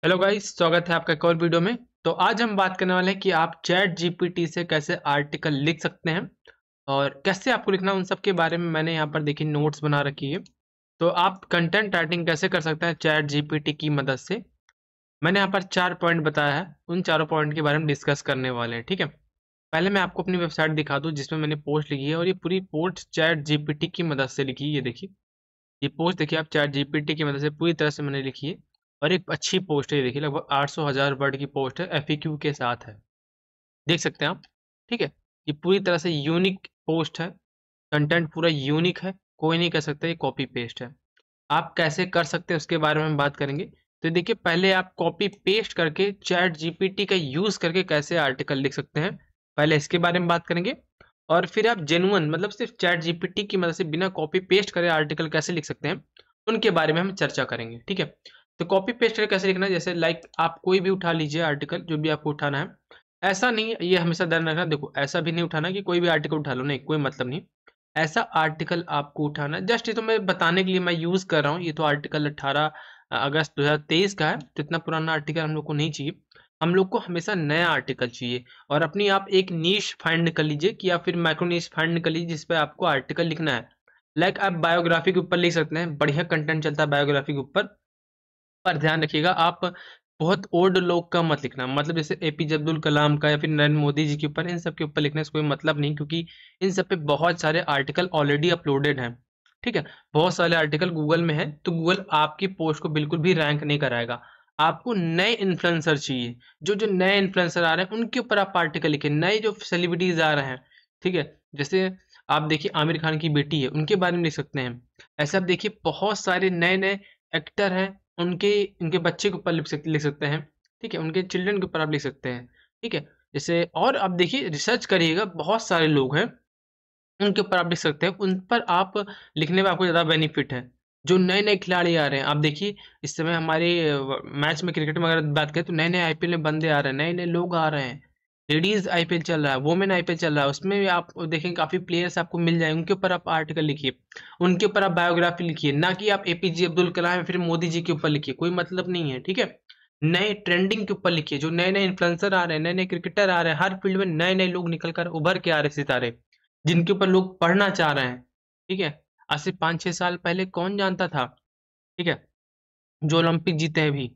Hello guys, स्वागत है आपका एक और वीडियो में। तो आज हम बात करने वाले हैं कि आप चैट जीपीटी से कैसे आर्टिकल लिख सकते हैं और कैसे आपको लिखना है, उन सब के बारे में मैंने यहाँ पर देखिए नोट्स बना रखी है। तो आप कंटेंट राइटिंग कैसे कर सकते हैं चैट जीपीटी की मदद से, मैंने यहाँ पर 4 पॉइंट बताया है। उन चारों पॉइंट के बारे में डिस्कस करने वाले हैं, ठीक है। पहले मैं आपको अपनी वेबसाइट दिखा दूँ जिसमें मैंने पोस्ट लिखी है, और ये पूरी पोस्ट चैट जीपीटी की मदद से लिखी है। ये देखिए, ये पोस्ट देखिए आप, चैट जीपीटी की मदद से पूरी तरह से मैंने लिखी है, और एक अच्छी पोस्ट है। ये देखिए, लगभग 800,000 वर्ड की पोस्ट है, एफएक्यू के साथ है, देख सकते हैं आप, ठीक है। ये पूरी तरह से यूनिक पोस्ट है, कंटेंट पूरा यूनिक है, कोई नहीं कह सकता ये कॉपी पेस्ट है। आप कैसे कर सकते हैं उसके बारे में हम बात करेंगे। तो देखिए, पहले आप कॉपी पेस्ट करके चैट जीपीटी का यूज करके कैसे आर्टिकल लिख सकते हैं, पहले इसके बारे में बात करेंगे। और फिर आप जेन्युइन मतलब सिर्फ चैट जीपीटी की मदद से बिना कॉपी पेस्ट करे आर्टिकल कैसे लिख सकते हैं, उनके बारे में हम चर्चा करेंगे, ठीक है। तो कॉपी पेस्ट करके कैसे लिखना है, जैसे लाइक आप कोई भी उठा लीजिए आर्टिकल, जो भी आपको उठाना है। ऐसा नहीं, ये हमेशा ध्यान रखना, देखो ऐसा भी नहीं उठाना कि कोई भी आर्टिकल उठा लो, नहीं, कोई मतलब नहीं। ऐसा आर्टिकल आपको उठाना है, जस्ट ये तो मैं बताने के लिए मैं यूज कर रहा हूँ। ये तो आर्टिकल 18 अगस्त 2023 का है, तो इतना पुराना आर्टिकल हम लोग को नहीं चाहिए। हम लोग को हमेशा नया आर्टिकल चाहिए, और अपनी आप एक नीश फाइंड कर लीजिए, कि या फिर माइक्रो नीश फाइंड कर लीजिए जिस पे आपको आर्टिकल लिखना है। लाइक आप बायोग्राफी के ऊपर लिख सकते हैं, बढ़िया कंटेंट चलता है बायोग्राफी के ऊपर। पर ध्यान रखिएगा, आप बहुत ओल्ड लोग का मत लिखना, मतलब जैसे एपीजे अब्दुल कलाम का या फिर नरेंद्र मोदी जी के ऊपर, इन सब के ऊपर लिखने से कोई मतलब नहीं, क्योंकि इन सब पे बहुत सारे आर्टिकल ऑलरेडी अपलोडेड हैं, ठीक है। बहुत सारे आर्टिकल गूगल में है, तो गूगल आपकी पोस्ट को बिल्कुल भी रैंक नहीं कराएगा। आपको नए इन्फ्लुएंसर चाहिए, जो जो नए इन्फ्लुएंसर आ रहे हैं उनके ऊपर आप आर्टिकल लिखे, नए जो सेलिब्रिटीज आ रहे हैं, ठीक है। जैसे आप देखिए, आमिर खान की बेटी है, उनके बारे में लिख सकते हैं। ऐसे आप देखिए, बहुत सारे नए नए एक्टर हैं, उनके उनके बच्चे के ऊपर लिख सकते हैं, ठीक है। उनके चिल्ड्रन के ऊपर आप लिख सकते हैं, ठीक है। जैसे और आप देखिए, रिसर्च करिएगा, बहुत सारे लोग हैं उनके ऊपर आप लिख सकते हैं, उन पर आप लिखने में आपको ज़्यादा बेनिफिट है। जो नए नए खिलाड़ी आ रहे हैं, आप देखिए इस समय हमारे मैच में, क्रिकेट में अगर बात करें, तो नए नए आईपीएल में बंदे आ रहे हैं, नए नए लोग आ रहे हैं। लेडीज आईपीएल चल रहा है, वुमेन आईपीएल चल रहा है, उसमें भी आप देखेंगे काफी प्लेयर्स आपको मिल जाए, उनके ऊपर आप आर्टिकल लिखिए, उनके ऊपर आप बायोग्राफी लिखिए, ना कि आप एपीजे अब्दुल कलाम या फिर मोदी जी के ऊपर लिखिए, कोई मतलब नहीं है, ठीक है। नए ट्रेंडिंग के ऊपर लिखिए, जो नए नए इन्फ्लुएंसर आ रहे हैं, नए नए क्रिकेटर आ रहे हैं, हर फील्ड में नए नए लोग निकल कर उभर के आ रहे सितारे, जिनके ऊपर लोग पढ़ना चाह रहे हैं, ठीक है। आज से 5-6 साल पहले कौन जानता था, ठीक है, जो ओलंपिक जीते हैं अभी,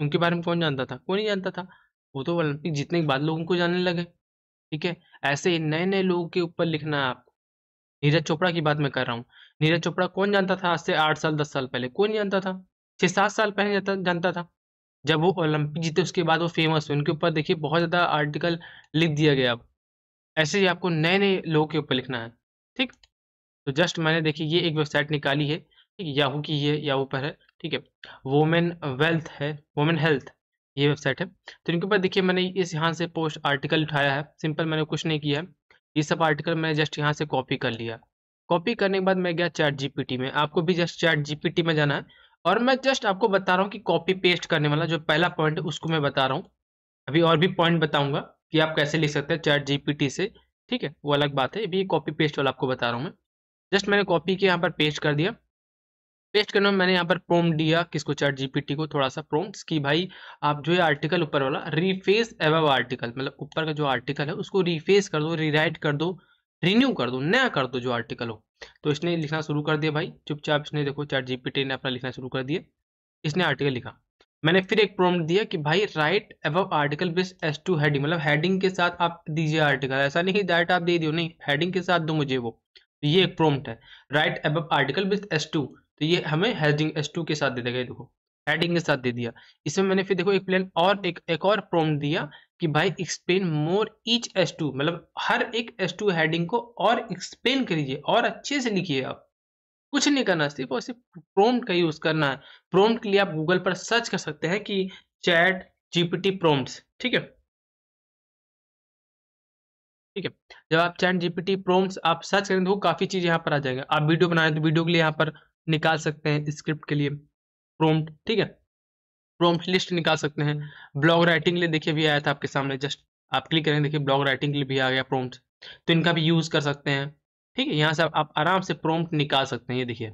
उनके बारे में कौन जानता था? कोई नहीं जानता था। वो तो ओलंपिक जीतने के बाद लोग उनको जानने लगे, ठीक है। ऐसे ही नए-नए लोगों के ऊपर लिखना है आपको। नीरज चोपड़ा की बात मैं कर रहा हूँ। नीरज चोपड़ा कौन जानता था आज से 8 साल, 10 साल पहले? कोई नहीं जानता था। 6-7 साल पहले जानता था। जब वो ओलंपिक जीते उसके बाद वो फेमस हुए, उनके ऊपर देखिए बहुत ज़्यादा आर्टिकल लिख दिया गया अब। ऐसे ही आपको नए-नए लोगों के ऊपर लिखना है, ठीक? तो जस्ट मैंने देखिए ये एक वेबसाइट निकाली है, ठीक है, याहू की है, याहू पर है, ठीक है। वुमेन वेल्थ है, वुमेन हेल्थ, ये वेबसाइट है। तो इनके ऊपर देखिए, मैंने इस यहाँ से पोस्ट आर्टिकल उठाया है, सिंपल, मैंने कुछ नहीं किया है। ये सब आर्टिकल मैंने जस्ट यहाँ से कॉपी कर लिया। कॉपी करने के बाद मैं गया चैट जीपीटी में, आपको भी जस्ट चैट जीपीटी में जाना है। और मैं जस्ट आपको बता रहा हूँ कि कॉपी पेस्ट करने वाला जो पहला पॉइंट है उसको मैं बता रहा हूँ। अभी और भी पॉइंट बताऊंगा कि आप कैसे लिख सकते हैं चैट जीपीटी से, ठीक है, वो अलग बात है। अभी कॉपी पेस्ट वाला आपको बता रहा हूँ मैं। जस्ट मैंने कॉपी किया, यहाँ पर पेस्ट कर दिया। पेस्ट करने में मैंने यहाँ पर प्रॉम्प्ट दिया किसको, चैट जीपीटी को, थोड़ा सा प्रॉम्प्ट्स कि भाई आप जो है आर्टिकल ऊपर वाला रीफेस अबव आर्टिकल, मतलब ऊपर का जो आर्टिकल है उसको रीफेस कर दो, रीराइट कर दो, रिन्यू कर दो, नया कर दो जो आर्टिकल हो। तो इसने लिखना शुरू कर दिया भाई, चुपचाप इसने, देखो चैट जीपीटी ने अपना लिखना शुरू कर दिया, इसने आर्टिकल लिखा। मैंने फिर एक प्रॉम्प्ट दिया कि भाई right above article with S2 heading, मतलब हेडिंग के साथ आप दीजिए आर्टिकल, ऐसा नहीं कि डायरेक्ट आप दे दियो, नहीं, हेडिंग के साथ दो मुझे वो। तो ये एक प्रॉम्प्ट है, right above article with S2, तो ये हमें हेडिंग S2 के साथ दे देगा, ये देखो हेडिंग के साथ दे दिया। इसमें मैंने फिर देखो एक प्लेन और एक और प्रॉम्प्ट दिया कि भाई एक्सप्लेन मोर ईच S2, मतलब हर एक S2 हेडिंग को और एक्सप्लेन करिए और अच्छे से लिखिए आप। कुछ नहीं करना, सिर्फ और सिर्फ प्रॉम्प्ट का यूज करना है। प्रॉम्प्ट के लिए आप गूगल पर सर्च कर सकते हैं कि चैट जीपीटी प्रॉम्प्ट्स, ठीक है, ठीक है। जब आप चैट जीपीटी प्रॉम्प्ट्स आप सर्च करेंगे तो काफी चीज यहाँ पर आ जाएगा। आप वीडियो बना रहे हैं तो वीडियो के लिए यहाँ पर निकाल सकते हैं, स्क्रिप्ट के लिए प्रॉम्प्ट, ठीक है, प्रॉम्प्ट लिस्ट निकाल सकते हैं। ब्लॉग राइटिंग के लिए देखिए भी आया था आपके सामने, जस्ट आप क्लिक करेंगे, देखिए ब्लॉग राइटिंग के लिए भी आ गया प्रॉम्प्ट, तो इनका भी यूज कर सकते हैं, ठीक है। यहाँ से आप आराम से प्रॉम्प्ट निकाल सकते हैं, ये देखिए,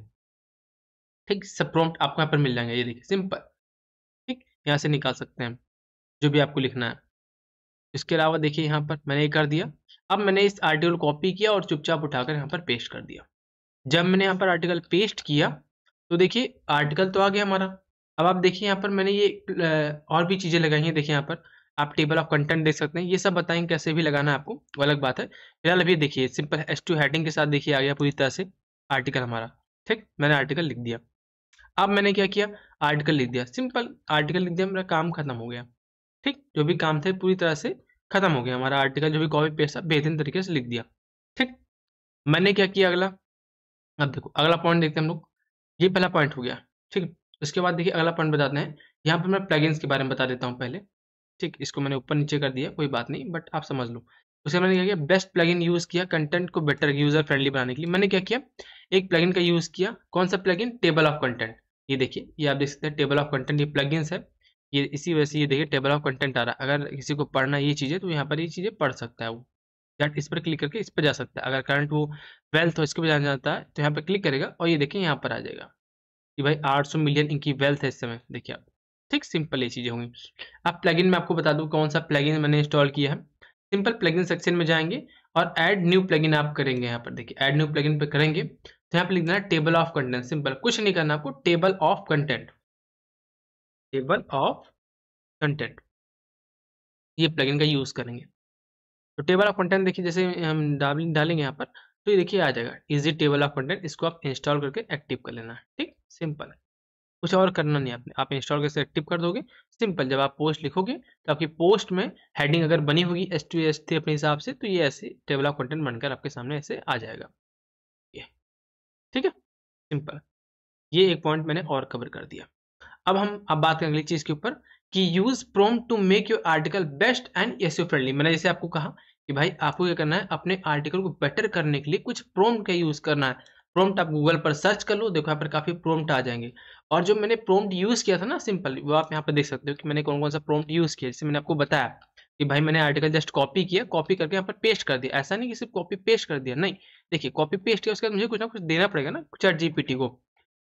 ठीक, सब प्रॉम्प्ट आपको यहाँ पर मिल जाएंगे, ये देखिए सिंपल, ठीक। यहाँ से निकाल सकते हैं जो भी आपको लिखना है। इसके अलावा देखिए यहाँ पर मैंने ये कर दिया। अब मैंने इस आर्टिकल को कॉपी किया और चुपचाप उठाकर यहाँ पर पेस्ट कर दिया। जब मैंने यहाँ पर आर्टिकल पेस्ट किया तो देखिए आर्टिकल तो आ गया हमारा। अब आप देखिए यहाँ पर मैंने ये और भी चीज़ें लगाई हैं। देखिए यहाँ पर आप टेबल ऑफ कंटेंट देख सकते हैं। ये सब बताएंगे कैसे भी लगाना है आपको, वो अलग बात है। फिलहाल अभी देखिए सिंपल H2 हेडिंग के साथ देखिए आ गया पूरी तरह से आर्टिकल हमारा। ठीक, मैंने आर्टिकल लिख दिया। अब मैंने क्या किया, आर्टिकल लिख दिया, सिंपल आर्टिकल लिख दिया, मेरा काम खत्म हो गया। ठीक, जो भी काम थे पूरी तरह से खत्म हो गया हमारा। आर्टिकल जो भी कॉपी पेस्ट था बेहतरीन तरीके से लिख दिया। ठीक, मैंने क्या किया अगला, अब देखो अगला पॉइंट देखते हैं हम लोग। ये पहला पॉइंट हो गया। ठीक, उसके बाद देखिए अगला पॉइंट बताते हैं। यहाँ पर मैं प्लगइन्स के बारे में बता देता हूँ पहले। ठीक, इसको मैंने ऊपर नीचे कर दिया, कोई बात नहीं, बट आप समझ लो। उसके मैंने क्या किया, बेस्ट प्लगइन यूज किया कंटेंट को बेटर यूजर फ्रेंडली बनाने के लिए। मैंने क्या किया, एक प्लगइन का यूज किया। कौन सा प्लगइन, टेबल ऑफ कंटेंट। ये देखिए, ये आप देख सकते हैं टेबल ऑफ कंटेंट, ये प्लगइन्स है। ये इसी वजह से ये देखिए टेबल ऑफ कंटेंट आ रहा है। अगर किसी को पढ़ना ये चीजें तो यहाँ पर ये चीजें पढ़ सकता है वो, या इस पर क्लिक करके इस पर जा सकता है। अगर करंट वो वेल्थ हो इसको भी जाना चाहता है तो यहाँ पर क्लिक करेगा और ये देखिए यहाँ पर आ जाएगा कि भाई 800 मिलियन इनकी वेल्थ है इस समय। देखिए आप, ठीक, सिंपल ये चीज़ें होंगी। अब प्लगइन में आपको बता दूं कौन सा प्लगइन मैंने इंस्टॉल किया है। सिंपल प्लगइन सेक्शन में जाएंगे और ऐड न्यू प्लगइन आप करेंगे। यहाँ पर देखिए ऐड न्यू प्लगइन पे करेंगे तो यहाँ पर लिखना है टेबल ऑफ कंटेंट। सिंपल, कुछ नहीं करना आपको, table of content, table of content, ये प्लगइन का यूज करेंगे। तो टेबल ऑफ कंटेंट देखिए जैसे हम डालेंगे यहाँ पर तो ये देखिए आ जाएगा इजी टेबल ऑफ कंटेंट। इसको आप इंस्टॉल करके एक्टिव कर लेना है। ठीक, सिंपल है, कुछ और करना नहीं आपने, आप इंस्टॉल करके एक्टिव कर दोगे। सिंपल, जब आप पोस्ट लिखोगे तो आपकी पोस्ट में हेडिंग अगर बनी होगी H2 H3 अपने हिसाब से तो ये ऐसे टेबल ऑफ कंटेंट बनकर आपके सामने ऐसे आ जाएगा ये। ठीक है, सिंपल, ये एक पॉइंट मैंने और कवर कर दिया। अब बात करें अगली चीज के ऊपर कि use prompt to make your article best and SEO friendly. मैंने जैसे आपको कहा कि भाई आपको क्या करना है, अपने आर्टिकल को बेटर करने के लिए कुछ प्रॉम्प्ट का यूज करना है। प्रॉम्प्ट आप गूगल पर सर्च कर लो, देखो यहाँ पर काफी प्रॉम्प्ट आ जाएंगे। और जो मैंने प्रॉम्प्ट यूज किया था ना सिंपल, वो आप यहाँ पर देख सकते हो कि मैंने कौन कौन सा प्रॉम्प्ट यूज किया। जैसे मैंने आपको बताया कि भाई मैंने आर्टिकल जस्ट कॉपी किया, कॉपी करके यहाँ पर पेस्ट कर दिया। ऐसा नहीं कि सिर्फ कॉपी पेस्ट कर दिया, नहीं, देखिए कॉपी पेस्ट किया उसके बाद मुझे कुछ ना कुछ देना पड़ेगा ना चैट जीपीटी को,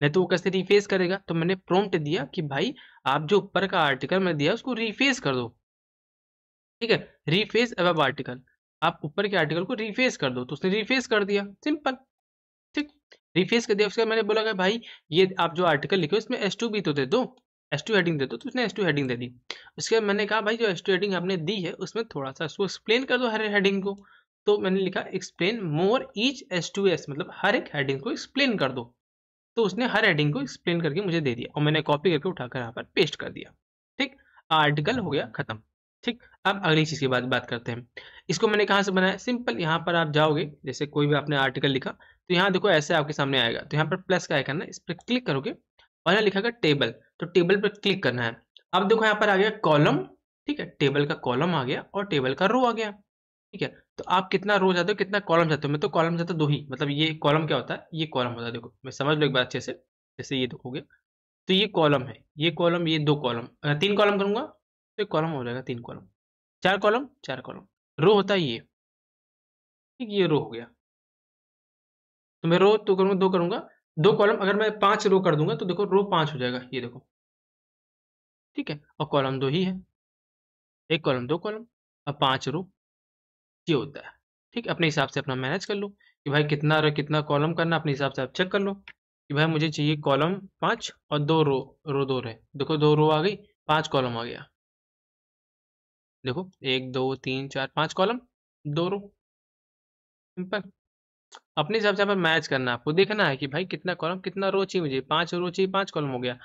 नहीं तो वो कैसे रिफेस करेगा। तो मैंने प्रॉम्प्ट दिया कि भाई आप जो ऊपर का आर्टिकल मैं दिया उसको रिफेस कर दो। ठीक है, रिफेस अबव आर्टिकल, आप ऊपर के आर्टिकल को रिफेस कर दो, तो उसने रिफेस कर दिया, सिंपल। ठीक, रिफेस कर दिया। उसके बाद मैंने बोला कि भाई ये आप जो आर्टिकल लिखे इसमें H2 भी तो दे दो, H2 हेडिंग दे दो, तो उसने H2 हेडिंग दे दी। उसके बाद मैंने कहा भाई जो H2 हेडिंग आपने दी है उसमें थोड़ा सा उसको एक्सप्लेन कर दो हर हेडिंग को। तो मैंने लिखा एक्सप्लेन मोर ईच H2S, मतलब हर एक हेडिंग को एक्सप्लेन कर दो। तो उसने हर हेडिंग को एक्सप्लेन करके मुझे दे दिया और मैंने कॉपी करके उठाकर यहाँ पर पेस्ट कर दिया। ठीक, आर्टिकल हो गया खत्म। ठीक, अब अगली चीज की बात करते हैं। इसको मैंने कहाँ से बनाया, सिंपल, यहाँ पर आप जाओगे, जैसे कोई भी आपने आर्टिकल लिखा तो यहाँ देखो ऐसे आपके सामने आएगा। तो यहाँ पर प्लस का आइकन है, इस पर क्लिक करोगे और यहाँ लिखा गया टेबल, तो टेबल पर क्लिक करना है। अब देखो यहाँ पर आ गया कॉलम। ठीक है, टेबल का कॉलम आ गया और टेबल का रो आ गया। ठीक है, तो आप कितना रो चाहते हो, कितना कॉलम चाहते हो। मैं तो कॉलम चाहता हूँ 2 ही, मतलब ये कॉलम क्या होता है, ये कॉलम होता है। देखो मैं समझ लो एक बार अच्छे से, जैसे ये देखोगे तो ये कॉलम है, ये कॉलम, ये 2 कॉलम। अगर 3 कॉलम करूंगा तो एक कॉलम हो जाएगा, 3 कॉलम, 4 कॉलम, 4 कॉलम। रो होता है ये। ठीक, ये रो हो गया। तो मैं रो तो करूंगा 2 करूंगा, 2 कॉलम। अगर मैं 5 रो कर दूंगा तो देखो रो 5 हो जाएगा, ये देखो। ठीक है, और कॉलम 2 ही है, 1 कॉलम 2 कॉलम और 5 रो, ये होता है। ठीक, अपने हिसाब से अपना मैनेज कर लो कि भाई कितना कॉलम करना, अपने हिसाब से आप चेक कर लो कि भाई मुझे चाहिए कॉलम 5 और 2 रो 2 रहे। देखो 2 रो आ गई, 5 कॉलम आ गया। देखो 1 2 3 4 5 कॉलम, 2 रो, सिंपल। अपने हिसाब से मैच करना है, आपको देखना है कि भाई कितना कॉलम कितना रो चाहिए मुझे। 5 रो चाहिए, 5 कॉलम हो गया।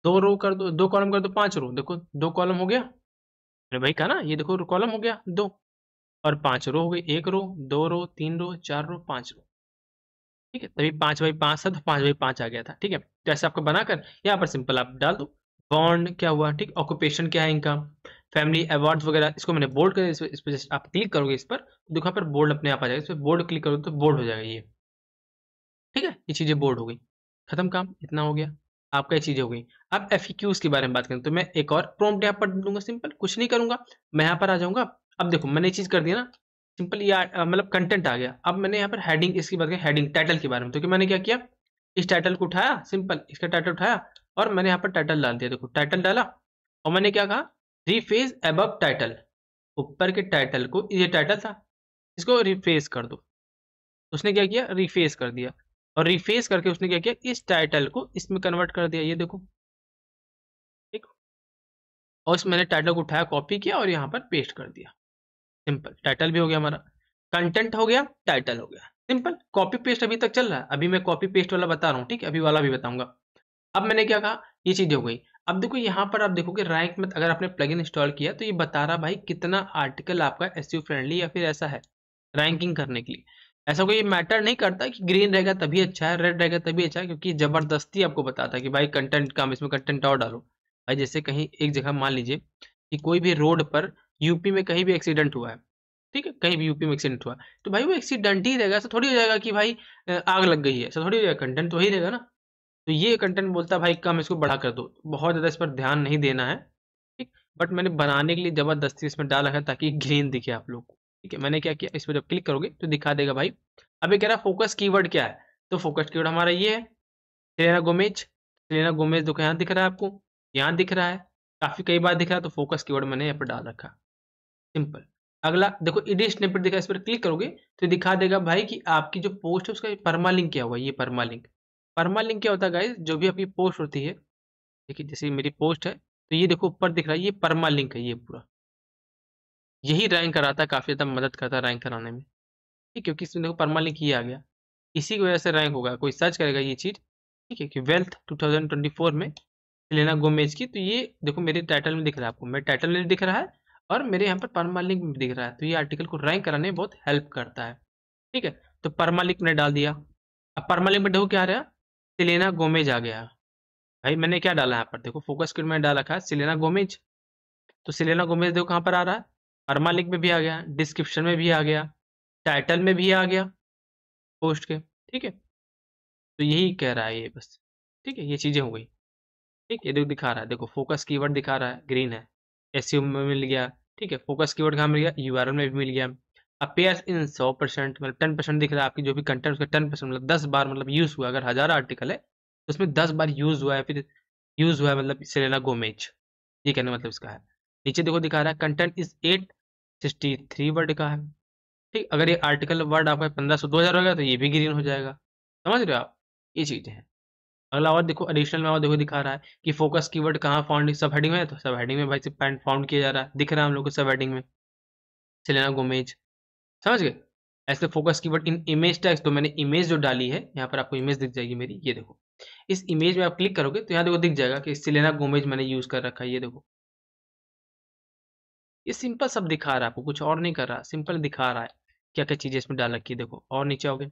2 रो कर दो, 2 कॉलम कर दो, 5 रो, देखो 2 कॉलम हो गया। अरे भाई कहा ना, ये देखो कॉलम हो गया 2 और 5 रो हो गई, 1 रो 2 रो 3 रो 4 रो 5 रो। ठीक है, तभी 5x5 था तो 5x5 आ गया था। ठीक है, तो ऐसे आपको बनाकर यहाँ पर सिंपल आप डाल दो। बॉन्ड क्या हुआ, ठीक, ऑक्यूपेशन क्या है इनका, फैमिली अवार्ड्स वगैरह, इसको मैंने बोल्ड कर, इस पर जस्ट आप क्लिक करोगे इस पर तो देखो यहाँ पर बोल्ड अपने आप आ जाएगा। इस पर बोल्ड क्लिक करोगे तो बोल्ड हो जाएगा ये। ठीक है, ये चीजें बोर्ड हो गई, खत्म काम, इतना हो गया आपका, ये चीजें हो गई। अब FAQs के बारे में बात करें तो मैं एक और प्रॉम्प्ट यहाँ पर दूंगा। सिंपल, कुछ नहीं करूंगा, मैं यहाँ पर आ जाऊंगा। अब देखो मैंने ये चीज कर दिया ना, सिंपल, ये मतलब कंटेंट आ गया। अब मैंने यहाँ पर हेडिंग, इसकी बात करें हेडिंग टाइटल के बारे में, तो कि मैंने क्या किया, इस टाइटल को उठाया, सिंपल इसका टाइटल उठाया और मैंने यहाँ पर टाइटल डाल दिया। देखो टाइटल डाला और मैंने क्या कहा, रिफेस अबव टाइटल, ऊपर के टाइटल को, ये टाइटल था, इसको रिफेस कर दो। उसने क्या किया, रिफेस कर दिया, और रिफेस करके उसने क्या किया, इस टाइटल को इसमें कन्वर्ट कर दिया, ये देखो, ठीक। और इस मैंने टाइटल को उठाया, कॉपी किया और यहाँ पर पेस्ट कर दिया। सिंपल, टाइटल भी हो गया हमारा, कंटेंट हो गया, टाइटल हो गया। सिंपल कॉपी पेस्ट अभी तक चल रहा है, अभी मैं कॉपी पेस्ट वाला बता रहा हूँ, ठीक है, अभी वाला भी बताऊंगा। अब मैंने क्या कहा, ये चीज हो गई। अब देखो यहाँ पर आप देखोगे रैंक में, अगर आपने प्लगइन इंस्टॉल किया तो ये बता रहा भाई कितना आर्टिकल आपका एसईओ फ्रेंडली या फिर ऐसा है रैंकिंग करने के लिए। ऐसा कोई मैटर नहीं करता कि ग्रीन रहेगा तभी अच्छा है, रेड रहेगा तभी अच्छा है, क्योंकि जबरदस्ती आपको बताता है कि भाई कंटेंट कम, इसमें कंटेंट और डालो। भाई जैसे कहीं एक जगह मान लीजिए कि कोई भी रोड पर यूपी में कहीं भी एक्सीडेंट हुआ है, ठीक है, कहीं भी यूपी में एक्सीडेंट हुआ, तो भाई वो एक्सीडेंट ही रहेगा, ऐसा थोड़ी हो जाएगा कि भाई आग लग गई है, ऐसा थोड़ी हो जाएगा, कंटेंट तो वही रहेगा ना। तो ये कंटेंट बोलता है भाई कम, इसको बढ़ा कर दो, बहुत ज़्यादा इस पर ध्यान नहीं देना है, ठीक। बट मैंने बनाने के लिए ज़बरदस्ती इसमें डाला है ताकि ग्रीन दिखे आप लोग को, ठीक है। मैंने क्या किया, इस पर जब क्लिक करोगे तो दिखा देगा भाई। अब ये कह रहा है फोकस कीवर्ड क्या है, तो फोकस कीवर्ड हमारा ये है, सेलेना गोमेज। सेलेना गोमेज देखो यहाँ दिख रहा है आपको, यहाँ दिख रहा है, काफ़ी कई बार दिख रहा है, तो फोकस कीवर्ड मैंने यहाँ पर डाल रखा। सिंपल। अगला देखो एडिट स्निपेट दिखा, इस पर क्लिक करोगे तो दिखा देगा भाई कि आपकी जो पोस्ट है उसका परमा लिंक क्या हुआ, ये परमा लिंक। परमा लिंक क्या होता है गाइस, जो भी आपकी पोस्ट होती है, देखिए जैसे मेरी पोस्ट है तो ये देखो ऊपर दिख रहा है, ये परमा लिंक है, ये पूरा यही रैंक कराता है, काफ़ी ज़्यादा मदद करता है रैंक कराने में, ठीक, क्योंकि इसमें देखो परमा लिंक ये आ गया, इसी की वजह से रैंक होगा, कोई सर्च करेगा ये चीज़, ठीक है, कि वेल्थ 2024 में सेलेना गोमेज की, तो ये देखो मेरे टाइटल में दिख रहा है आपको, मेरे टाइटल में दिख रहा है और मेरे यहाँ पर परमा लिंक में भी दिख रहा है, तो ये आर्टिकल को रैंक कराने में बहुत हेल्प करता है, ठीक है। तो परमा लिंक मैंने डाल दिया। अब परमा लिंक में देखो क्या आ रहा है, सेलेना गोमेज आ गया। भाई मैंने क्या डाला यहाँ पर, देखो फोकस स्क्रीन में डाल रखा है सेलेना गोमेज, तो सेलेना गोमेज देखो कहाँ पर आ रहा है, परमा लिंक में भी आ गया, डिस्क्रिप्शन में भी आ गया, टाइटल में भी आ गया पोस्ट के, ठीक है। तो यही कह रहा है ये बस, ठीक है, ये चीज़ें हो गई, ठीक है। देखो दिखा रहा है, देखो फोकस कीवर्ड दिखा रहा है, ग्रीन है, एसईओ में मिल गया, ठीक है, फोकस कीवर्ड कहाँ मिल गया, यूआरएल में भी मिल गया। अपीयर्स इन 100%, मतलब 10% दिख रहा है, आपकी जो भी कंटेंट उसका 10%, मतलब 10 बार मतलब यूज़ हुआ, अगर 1000 आर्टिकल है तो उसमें 10 बार यूज़ हुआ है, फिर यूज़ हुआ है, मतलब सेलेना गोमेज, ये कहने मतलब इसका है। नीचे देखो दिखा रहा है कंटेंट इज 863 वर्ड का है, ठीक। अगर ये आर्टिकल वर्ड आपका 1500 2000 होगा तो ये भी ग्रीन हो जाएगा, समझ रहे हो आप, ये चीज़ें हैं। अगला और देखो एडिशनल में और देखो दिखा रहा है कि फोकस कीवर्ड कहाँ फाउंड, सब हेडिंग में है, तो सब हेडिंग में भाई से फाउंड किया जा रहा है, दिख रहा है हम लोग को सब हेडिंग में, सेलेना गोमेज, समझ गए। ऐसे फोकस कीवर्ड इन इमेज टैग्स, तो मैंने इमेज जो डाली है यहाँ पर आपको इमेज दिख जाएगी मेरी, ये देखो, इस इमेज में आप क्लिक करोगे तो यहाँ देखो दिख जाएगा कि सेलेना गोमेज मैंने यूज कर रखा है, ये देखो, ये सिंपल सब दिखा रहा है आपको, कुछ और नहीं कर रहा, सिंपल दिखा रहा है क्या क्या चीजें इसमें डाल रखी है। देखो और नीचे आओगे,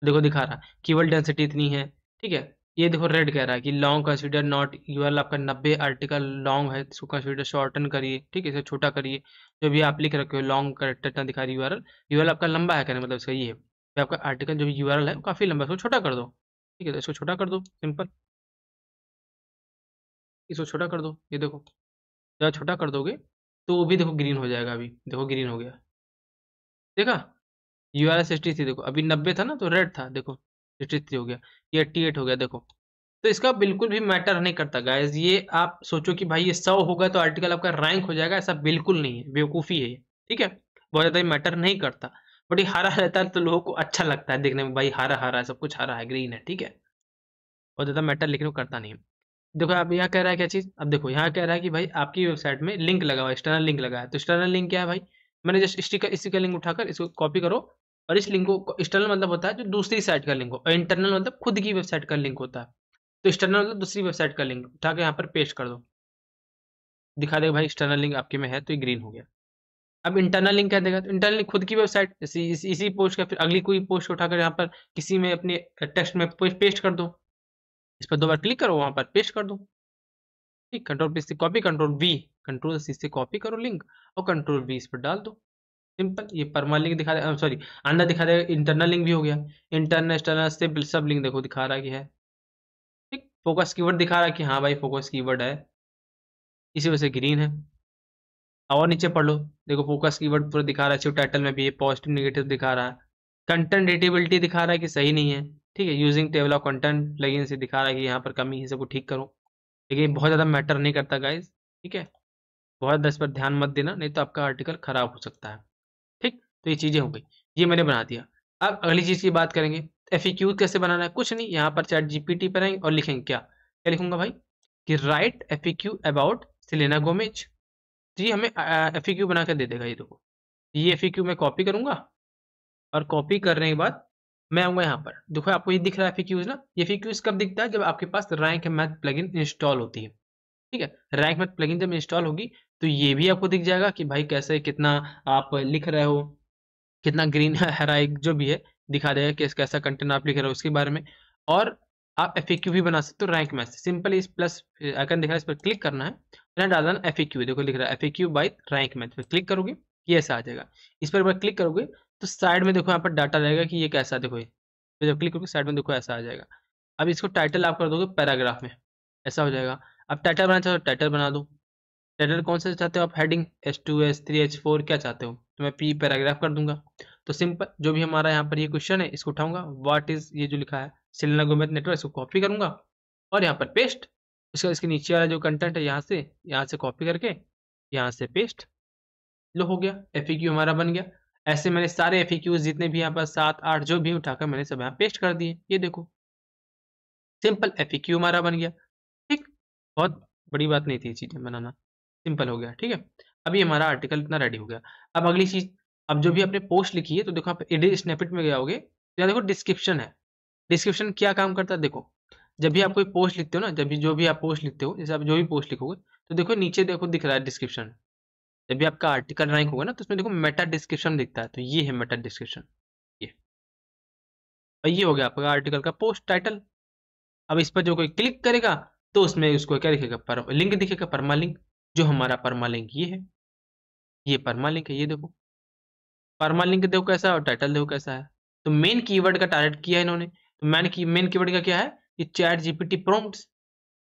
देखो दिखा रहा है कीवर्ड डेंसिटी इतनी है, ठीक है। ये देखो रेड कह रहा है कि लॉन्ग कंसीडर नॉट यूआरएल, आपका 90 आर्टिकल लॉन्ग है, इसको कंसीडर शॉर्टन करिए, ठीक है, इसे छोटा करिए, जो भी आप लिख रखे हो लॉन्ग करेक्टर इतना दिखा रही यूआरएल, यूआरएल आपका लंबा है कहने मतलब इसका ये है कि आपका आर्टिकल जो भी यूआरएल है वो काफ़ी लंबा है, इसको छोटा कर दो, ठीक है, तो इसको छोटा कर दो, सिंपल, इसको छोटा कर दो, ये देखो जब छोटा कर दोगे तो वो भी देखो ग्रीन हो जाएगा, अभी देखो ग्रीन हो गया, देखा, यूआरएल 63 देखो, अभी 90 था ना तो रेड था, देखो 63 हो गया, ये 88 हो गया, देखो। तो इसका बिल्कुल भी मैटर नहीं करता गाइस, ये आप सोचो कि भाई ये 100 होगा तो आर्टिकल आपका रैंक हो जाएगा, ऐसा बिल्कुल नहीं है, बेवकूफ़ी है ये, ठीक है। बहुत ज़्यादा मैटर नहीं करता, बट ये हरा रहता है तो लोगों को अच्छा लगता है देखने में, भाई हरा हरा है, सब कुछ हरा है, ग्रीन है, ठीक है, बहुत ज़्यादा मैटर लेकिन वो करता नहीं है। देखो आप यहाँ कह रहा है क्या चीज़, अब देखो यहाँ कह रहा है कि भाई आपकी वेबसाइट में लिंक लगा हुआ है, एक्सटर्नल लिंक लगा है, तो एक्सटर्नल लिंक क्या है भाई, मैंने जस्ट स्टिकर इसी का लिंक उठाकर इसको कॉपी करो, और इस लिंक को, एक्सटर्नल मतलब होता है जो दूसरी साइट का लिंक हो, और इंटरनल मतलब खुद की वेबसाइट का लिंक होता है, तो एक्सटर्नल मतलब दूसरी वेबसाइट का लिंक उठा के यहाँ पर पेस्ट कर दो, दिखा देगा भाई एक्सटर्नल लिंक आपके में है, तो ये ग्रीन हो गया। अब इंटरनल लिंक क्या देगा, तो इंटरनल लिंक खुद की वेबसाइट, जैसे इसी पोस्ट का फिर अगली कोई पोस्ट उठाकर यहाँ पर किसी में अपने टेक्स्ट में पेस्ट कर दो, इस पर 2 बार क्लिक करो, वहाँ पर पेस्ट कर दो, ठीक, कंट्रोल पी से copy, control V, control C से कॉपी करो लिंक, और कंट्रोल वी इस पर डाल दो, सिंपल। ये परमा लिंक दिखा दे, सॉरी अंदर दिखा देगा, इंटरनल लिंक भी हो गया, इंटरनल एक्सटर्नल से सब लिंक देखो दिखा रहा है कि है, ठीक। फोकस कीवर्ड दिखा रहा है कि हाँ भाई फोकस कीवर्ड है, इसी वजह से ग्रीन है। और नीचे पढ़ लो, देखो फोकस कीवर्ड पूरा दिखा रहा है, टाइटल में भी ये पॉजिटिव नेगेटिव दिखा रहा है, कंटेंट रीडेबिलिटी दिखा रहा है कि सही नहीं है, ठीक है, using table of content plugin से दिखा रहा है कि यहाँ पर कमी है, सबको ठीक करो, लेकिन बहुत ज़्यादा मैटर नहीं करता गाइज, ठीक है, बहुत इस पर ध्यान मत देना, नहीं तो आपका आर्टिकल खराब हो सकता है। ठीक, तो ये चीज़ें हो गई, ये मैंने बना दिया। अब अगली चीज़ की बात करेंगे, एफएक्यू कैसे बनाना है। कुछ नहीं, यहाँ पर चैट जीपीटी पर आएंगे और लिखेंगे क्या लिखूंगा भाई कि right FAQ about Selena Gomez. तो ये हमें एफएक्यू बना कर दे देगा। ये देखो, ये एफएक्यू मैं कॉपी करूंगा और कॉपी करने के बाद मैं आऊंगा यहाँ पर। देखो आपको ये दिख रहा है एफएक्यूज ना, ये एफएक्यूज कब दिखता है, जब आपके पास रैंक मैथ प्लगइन इंस्टॉल होती है। ठीक है, रैंक मैथ प्लगइन जब इंस्टॉल होगी तो ये भी आपको दिख जाएगा कि भाई कैसे कितना आप लिख रहे हो, कितना ग्रीन हरा जो भी है दिखा देगा कि कैसा कंटेंट आप लिख रहे हो उसके बारे में। और आप एफएक्यू भी बना सकते हो रैंक मैथ से। सिंपल इस प्लस आइकन दिख रहा है, इस पर क्लिक करना है, यहाँ डालना है एफएक्यू। देखो लिख रहा है एफएक्यू बाय रैंक मैथ, पे क्लिक करोगे ये ऐसा आ जाएगा। इस पर क्लिक करोगे तो साइड में देखो यहाँ पर डाटा रहेगा कि ये कैसा, देखो ये तो जब क्लिक करोगे साइड में देखो ऐसा आ जाएगा। अब इसको टाइटल आप कर दोगे पैराग्राफ में, ऐसा हो जाएगा। अब टाइटल बनाना चाहो तो टाइटल बना दो। टाइटल कौन सा चाहते हो आप, हेडिंग H2 H3 H4 क्या चाहते हो, तो मैं पी पैराग्राफ कर दूंगा। तो सिंपल जो भी हमारा यहाँ पर ये क्वेश्चन है इसको उठाऊंगा, व्हाट इज ये जो लिखा है सेलेना गोमेज नेटवर्क, इसको कॉपी करूंगा और यहाँ पर पेस्ट। इसके नीचे वाला जो कंटेंट है यहाँ से कॉपी करके यहाँ से पेस्ट, लो हो गया, एफएक्यू हमारा बन गया। ऐसे मैंने सारे एफएक्यूज जितने भी यहाँ पर 7 8 जो भी उठाकर मैंने सब यहाँ पेस्ट कर दिए। ये देखो सिंपल एफएक्यू हमारा बन गया। ठीक, बहुत बड़ी बात नहीं थी चीजें बनाना, सिंपल हो गया। ठीक है, अभी हमारा आर्टिकल इतना रेडी हो गया। अब अगली चीज, अब जो भी आपने पोस्ट लिखी है तो देखो आप एडिट स्नैपेट में गए तो यहाँ देखो डिस्क्रिप्शन है। डिस्क्रिप्शन क्या काम करता है, देखो जब भी आप कोई पोस्ट लिखते हो ना, जब भी जो भी आप पोस्ट लिखते हो, जैसे आप जो भी पोस्ट लिखोगे तो देखो नीचे देखो दिख रहा है डिस्क्रिप्शन। जब भी आपका आर्टिकल रैंक होगा ना तो उसमें देखो मेटा डिस्क्रिप्शन दिखता है, तो ये है मेटा डिस्क्रिप्शन। ये और ये हो गया आपका आर्टिकल का पोस्ट टाइटल। अब इस पर जो कोई क्लिक करेगा तो उसमें उसको क्या दिखेगा, लिंक दिखेगा, परमा लिंक। जो हमारा परमा लिंक ये है, ये परमा लिंक है। ये देखो परमा लिंक देखो कैसा है और टाइटल देखो कैसा है। तो मेन कीवर्ड का टारगेट किया है इन्होंने। तो मेन कीवर्ड का क्या है, ये चैट जीपीटी प्रॉम्प्ट्स।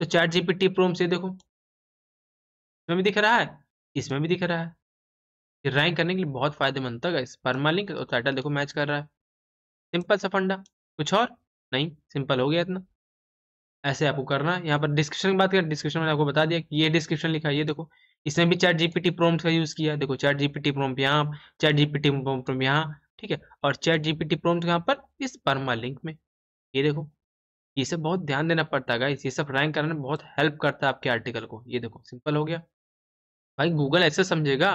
तो चैट जीपीटी प्रॉम्प्ट्स ये देखो इसमें भी दिख रहा है, इसमें भी दिख रहा है। ये रैंक करने के लिए बहुत फायदेमंद था गाइस। परमा लिंक और टाइटल देखो मैच कर रहा है। सिंपल सा फंडा, कुछ और नहीं, सिंपल हो गया इतना। ऐसे आपको करना है। यहाँ पर डिस्क्रिप्शन की बात करें, डिस्क्रिप्शन में आपको बता दिया कि ये डिस्क्रिप्शन लिखा है। ये देखो इसमें भी चैट जीपीटी प्रॉम्प्ट का यूज किया। देखो चैट जीपीटी प्रॉम्प्ट यहाँ, चैट जीपीटी प्रॉम्प्ट यहाँ, ठीक है, और चैट जीपीटी प्रॉम्प्ट यहाँ पर इस परमा लिंक में। ये देखो ये सब बहुत ध्यान देना पड़ता है गाइस, ये सब रैंक करने में बहुत हेल्प करता है आपके आर्टिकल को। ये देखो सिंपल हो गया भाई, गूगल ऐसे समझेगा,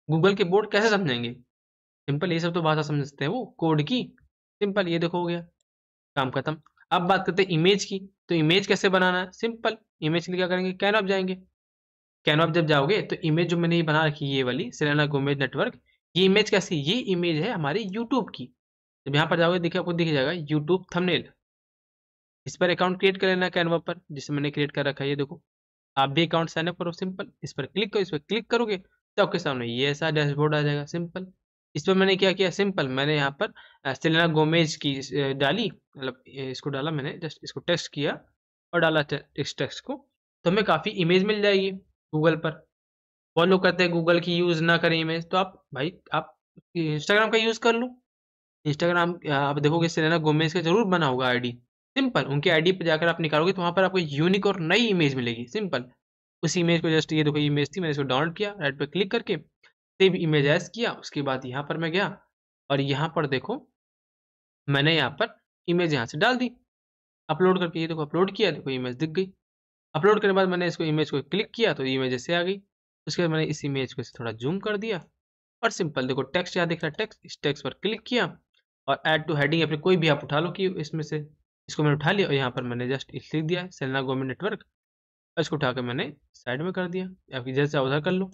गूगल के बोर्ड कैसे समझेंगे। सिंपल ये सब तो भाषा समझते हैं वो कोड की। सिंपल ये देखो हो गया, काम खत्म। अब बात करते हैं इमेज की। तो इमेज कैसे बनाना है, सिंपल इमेज के लिए क्या करेंगे, कैनवा जाएंगे। कैनवा जब जाओगे तो इमेज जो मैंने ये बना रखी है, ये वाली सेलेना गोमेज नेटवर्क, ये इमेज कैसी, ये इमेज है हमारी यूट्यूब की। जब यहाँ पर जाओगे देखिए आपको दिख जाएगा यूट्यूब थंबनेल। इस पर अकाउंट क्रिएट कर लेना कैनवा पर, जिसे मैंने क्रिएट कर रखा है। ये देखो आप भी अकाउंट साइन अप करो, सिंपल इस पर क्लिक करो। इस पर क्लिक करोगे तो आपके सामने ये ऐसा डैशबोर्ड आ जाएगा। सिंपल इस पर मैंने क्या किया, सिंपल मैंने यहाँ पर सेलेना गोमेज की डाली, मतलब इसको डाला मैंने, जस्ट इसको टेस्ट किया और डाला इस टेक्स्ट को, तो हमें काफ़ी इमेज मिल जाएगी गूगल पर। बहुत लोग कहते हैं गूगल की यूज़ ना करें इमेज, तो आप भाई आप इंस्टाग्राम का यूज़ कर लो। इंस्टाग्राम आप देखोगे सेलेना गोमेज का जरूर बना होगा आईडी। सिंपल उनके आईडी पे जाकर आप निकालोगे तो वहाँ पर आपको यूनिक और नई इमेज मिलेगी। सिंपल उस इमेज को जस्ट, ये देखो इमेज थी, मैंने इसको डाउनलोड किया, राइट पे क्लिक करके सेव इमेज एज किया। उसके बाद यहाँ पर मैं गया और यहाँ पर देखो मैंने यहाँ पर इमेज यहाँ से डाल दी अपलोड करके। ये देखो अपलोड किया, देखो इमेज दिख गई। अपलोड करने के बाद मैंने इसको इमेज को क्लिक किया तो इमेज ऐसे आ गई। उसके बाद मैंने इस इमेज को थोड़ा जूम कर दिया और सिंपल देखो टेक्स्ट यहाँ दिख रहा है, टेक्स्ट, इस टेक्स्ट पर क्लिक किया और ऐड टू हेडिंग या फिर कोई भी आप उठा लो कि इसमें से, इसको मैंने उठा लिया और यहाँ पर मैंने जस्ट लिख दिया सेलेना गोमेज नेटवर्क। इसको उठाकर मैंने साइड में कर दिया, आपकी जैसे उधर कर लो।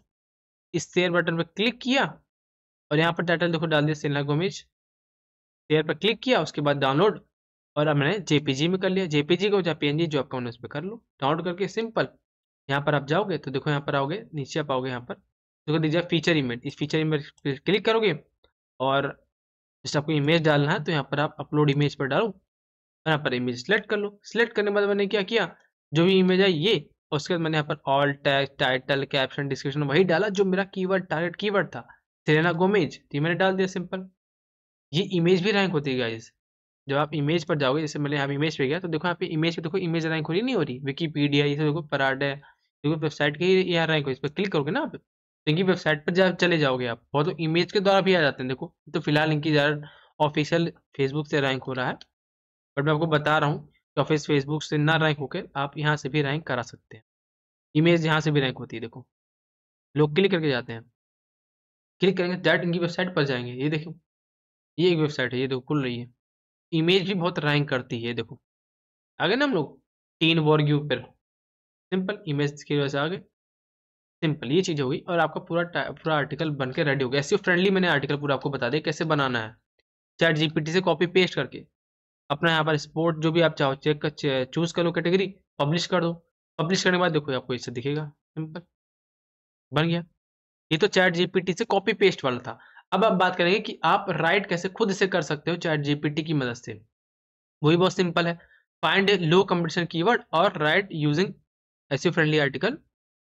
इस शेयर बटन पर क्लिक किया और यहाँ पर टाइटल देखो डाल दिया सेलेना गोमेज। शेयर पर क्लिक किया, उसके बाद डाउनलोड, और अब मैंने जेपीजी में कर लिया। जेपीजी को या पीएनजी जो आपका उस पर कर लो डाउनलोड करके। सिंपल यहाँ पर आप जाओगे तो देखो यहाँ पर आओगे, नीचे आप आओगे, यहाँ पर देखो दीजिए फीचर इमेज। इस फीचर इमेज पर क्लिक करोगे और जैसे आपको इमेज डालना है तो यहाँ पर आप अपलोड इमेज पर डालो, यहाँ पर इमेज सेलेक्ट कर लो। सेलेक्ट करने के बाद मैंने क्या किया, जो भी इमेज है ये, और उसके बाद मैंने यहाँ पर all tag title caption description वही डाला जो मेरा कीवर्ड टारगेट कीवर्ड था, सेलेना गोमेज, तो ये मैंने डाल दिया। सिंपल ये इमेज भी रैंक होती है गाइस। जब आप इमेज पर जाओगे, जैसे मैंने यहाँ इमेज पे गया तो देखो यहाँ पे इमेज पे देखो इमेज रैंक हो रही नहीं हो रही, विकीपीडिया ये सब देखो पराडे क्योंकि वेबसाइट के ही यहाँ रैंक हो, इस पर क्लिक करोगे ना आप, तो इनकी वेबसाइट पर चले जाओगे आप, बहुत तो इमेज के द्वारा भी आ जाते हैं। देखो तो फिलहाल इनकी ज़्यादा ऑफिशियल फेसबुक से रैंक हो रहा है, बट मैं आपको बता रहा हूँ कि ऑफिस फेसबुक से ना रैंक होकर आप यहाँ से भी रैंक करा सकते हैं। इमेज यहाँ से भी रैंक होती है, देखो लोग क्लिक करके जाते हैं, क्लिक करेंगे डायरेक्ट इनकी वेबसाइट पर जाएंगे। ये देखो, ये एक वेबसाइट है, ये देखो खुल रही है, इमेज भी बहुत रैंक करती है। देखो आ गए ना हम लोग टीन वॉर के ऊपर, सिंपल इमेज की वजह से आ गए। सिंपल ये चीज़ हो गई और आपका पूरा आर्टिकल बन के रेडी हो गया। एसईओ फ्रेंडली मैंने आर्टिकल पूरा आपको बता दिया कैसे बनाना है, चैट जीपीटी से कॉपी पेस्ट करके अपना यहाँ पर स्पोर्ट जो भी आप चाहो चेक कर चूज कर लो कैटेगरी, पब्लिश कर दो। पब्लिश करने के बाद देखो आपको इससे दिखेगा, सिंपल बन गया। ये तो चैट जीपीटी से कॉपी पेस्ट वाला था। अब आप बात करेंगे कि आप राइट कैसे खुद से कर सकते हो चैट जीपीटी की मदद से। वही बहुत सिंपल है, फाइंड लो कंपटीशन कीवर्ड और right using SEO friendly article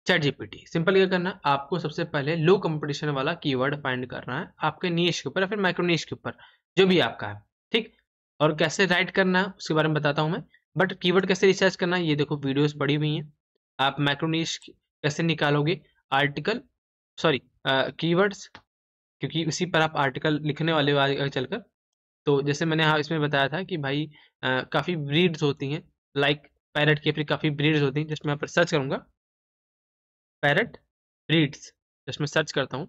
chat GPT. Simple क्या करना है, आपको सबसे पहले लो कंपटीशन वाला कीवर्ड फाइंड करना है आपके नीश के ऊपर या फिर माइक्रो नीश के ऊपर, जो भी आपका है, ठीक। और कैसे राइट करना है उसके बारे में बताता हूँ मैं, बट कीवर्ड कैसे रिसर्च करना है ये देखो वीडियोस पड़ी हुई हैं। आप माइक्रो नीश कैसे निकालोगे, आर्टिकल सॉरी कीवर्ड्स, क्योंकि उसी पर आप आर्टिकल लिखने वाले हो आगे चलकर। तो जैसे मैंने हाँ इसमें बताया था कि भाई काफ़ी ब्रीड्स होती हैं, लाइक पैरट की फिर काफ़ी ब्रीड्स होती हैं। जस्ट मैं यहाँ पर सर्च करूँगा पैरट ब्रीड्स, जस्ट मैं सर्च करता हूँ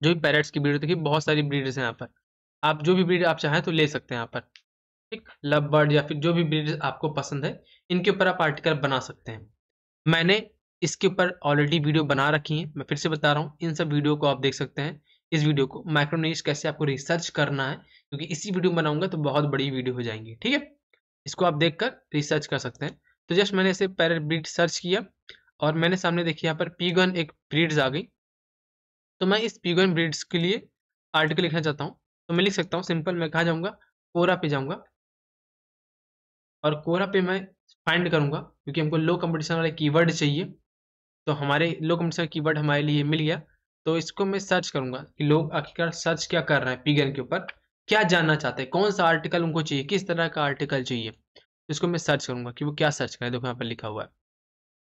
जो भी पैरट्स की ब्रीड होती है, बहुत सारी ब्रीड्स हैं यहाँ पर। आप जो भी ब्रीड आप चाहें तो ले सकते हैं यहाँ पर, ठीक। लव बर्ड या फिर जो भी ब्रीड आपको पसंद है इनके ऊपर आप आर्टिकल बना सकते हैं। मैंने इसके ऊपर ऑलरेडी वीडियो बना रखी है, मैं फिर से बता रहा हूँ, इन सब वीडियो को आप देख सकते हैं। इस वीडियो को माइक्रोनिश कैसे आपको रिसर्च करना है, क्योंकि इसी वीडियो में बनाऊंगा तो बहुत बड़ी वीडियो हो जाएंगी, ठीक है। इसको आप देखकर रिसर्च कर सकते हैं। तो जस्ट मैंने इसे पैरेट ब्रीड सर्च किया और मैंने सामने देखिए यहाँ पर पीगन एक ब्रीड्स आ गई। तो मैं इस पीगन ब्रीड्स के लिए आर्टिकल लिखना चाहता हूँ, तो मैं लिख सकता हूँ सिंपल। मैं कहाँ जाऊँगा, कोरा पे जाऊँगा और कोरा पे मैं फाइंड करूँगा, क्योंकि हमको लो कंपटीशन वाले कीवर्ड चाहिए। तो हमारे लो कंपटीशन कीवर्ड हमारे लिए मिल गया। तो इसको मैं सर्च करूँगा कि लोग आखिरकार सर्च क्या कर रहे हैं पीगन के ऊपर, क्या जानना चाहते हैं, कौन सा आर्टिकल उनको चाहिए, किस तरह का आर्टिकल चाहिए। तो इसको मैं सर्च करूँगा कि वो क्या सर्च करें। देखो यहाँ पर लिखा हुआ है,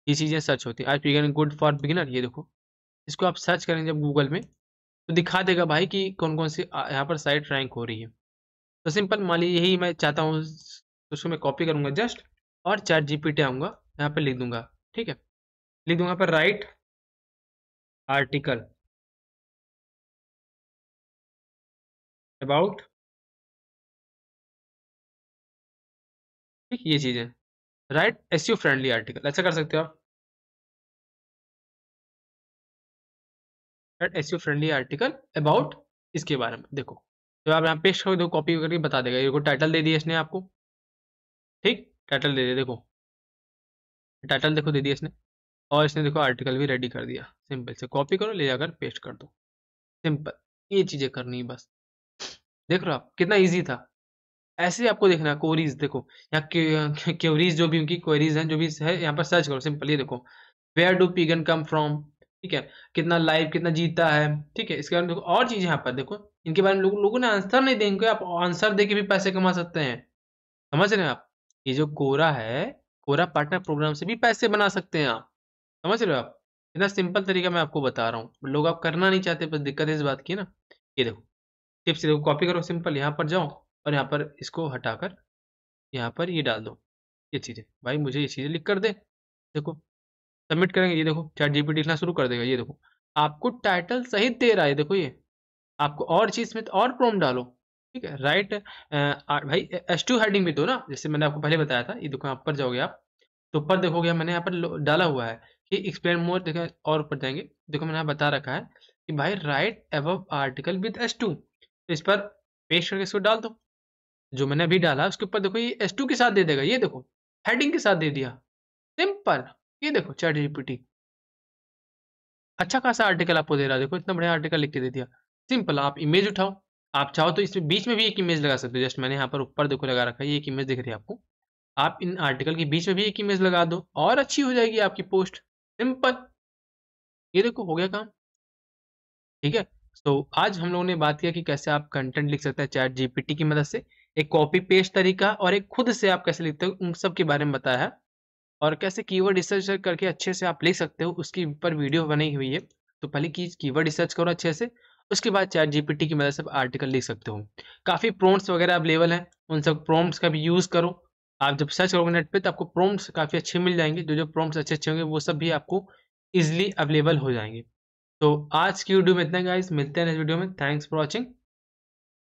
ये चीज़ें सर्च होती हैं। आज पीगन गुड फॉर बिगिनर, ये देखो इसको आप सर्च करेंगे जब गूगल में तो दिखा देगा भाई कि कौन कौन सी यहाँ पर साइट रैंक हो रही है। तो सिंपल मान लीजिए यही मैं चाहता हूँ, तो उसको मैं कॉपी करूँगा जस्ट और चैट जीपीटी आऊँगा, यहाँ पर लिख दूंगा, ठीक है। लिख दूंगा पर राइट आर्टिकल अबाउट, ठीक ये चीज़ है, राइट एसईओ फ्रेंडली आर्टिकल, ऐसा कर सकते हो आप, right SEO friendly article about इसके बारे में। देखो तो आप यहाँ पेस्ट करोगे, देखो कॉपी करके बता देगा। ये को टाइटल दे दिया इसने आपको, ठीक टाइटल दे दिया, देखो टाइटल देखो दे दिया इसने, और इसने देखो आर्टिकल भी रेडी कर दिया। सिंपल से कॉपी करो, ले जाकर पेस्ट कर दो, सिंपल ये चीज़ें करनी है बस। देख रहे हो आप कितना ईजी था। ऐसे ही आपको देखना है क्वेरीज, देखो यहाँ क्वेरीज जो भी उनकी क्वेरीज हैं जो भी है यहाँ पर सर्च करो। सिंपल ये देखो where do pigeon come from, ठीक है, कितना लाइव कितना जीता है, ठीक है। इसके बारे में देखो और चीज़ यहाँ पर देखो, इनके बारे में लोगों ने आंसर नहीं देंगे, आप आंसर दे के भी पैसे कमा सकते हैं। समझ रहे हैं आप, ये जो कोरा है, कोरा पार्टनर प्रोग्राम से भी पैसे बना सकते हैं आप। समझ रहे हो आप, इतना सिंपल तरीका मैं आपको बता रहा हूँ, लोग आप करना नहीं चाहते, बस दिक्कत इस बात की ना। ये देखो टिप्स देखो, कॉपी करो सिंपल, यहाँ पर जाओ और यहाँ पर इसको हटाकर यहाँ पर ये डाल दो, ये चीज़ें भाई मुझे ये चीज़ें लिख कर दे। देखो सबमिट करेंगे, ये देखो चैट जीपीटी लिखना शुरू कर देगा। ये देखो आपको टाइटल सहित दे रहा है, देखो ये आपको और चीज़ में तो और प्रॉम्प्ट डालो, ठीक है। राइट भाई H2 हेडिंग भी दो ना, जैसे मैंने आपको पहले बताया था। ये देखो यहाँ पर जाओगे आप तो ऊपर देखोगे मैंने यहाँ पर डाला हुआ है कि एक्सप्लेन मोर, देखो और ऊपर जाएंगे, देखो मैंने यहाँ बता रखा है कि भाई right above article with H2, तो इस पर पेस्ट करके इसको डाल दो। जो मैंने अभी डाला उसके ऊपर देखो ये H2 के साथ दे देगा, ये देखो हेडिंग के साथ दे दिया, सिंपल। ये देखो चैट जीपीटी अच्छा खासा आर्टिकल आपको दे रहा है, देखो इतना बढ़िया आर्टिकल लिख के दे दिया। सिंपल आप इमेज उठाओ, आप चाहो तो इसमें बीच में भी एक इमेज लगा सकते हो। जस्ट मैंने यहाँ पर ऊपर देखो लगा रखा है, ये एक इमेज दिख रही है आपको, आप इन आर्टिकल के बीच में भी एक इमेज लगा दो और अच्छी हो जाएगी आपकी पोस्ट, सिंपल। ये देखो हो गया काम, ठीक है। तो आज हम लोगों ने बात किया कि कैसे आप कंटेंट लिख सकते हैं चैट जीपीटी की मदद से, एक कॉपी पेस्ट तरीका और एक खुद से आप कैसे लिखते हो उन सब के बारे में बताया है। और कैसे कीवर्ड रिसर्च करके अच्छे से आप लिख सकते हो, उसकी ऊपर वीडियो बनी हुई है। तो पहले कीवर्ड रिसर्च करो अच्छे से, उसके बाद चैट जीपीटी की मदद से आर्टिकल लिख सकते हो। काफ़ी प्रॉम्प्ट्स वगैरह अवेलेबल हैं, उन सब प्रॉम्प्ट्स का भी यूज़ करो। आप जब सर्च करोगे नेट पे तो आपको प्रॉम्प्ट्स काफ़ी अच्छे मिल जाएंगे, जो जो प्रॉम्प्ट्स अच्छे अच्छे होंगे वो सब भी आपको ईजिली अवेलेबल हो जाएंगे। तो आज की वीडियो में इतना गाइस, मिलते हैं नेक्स्ट वीडियो में। Thanks for watching.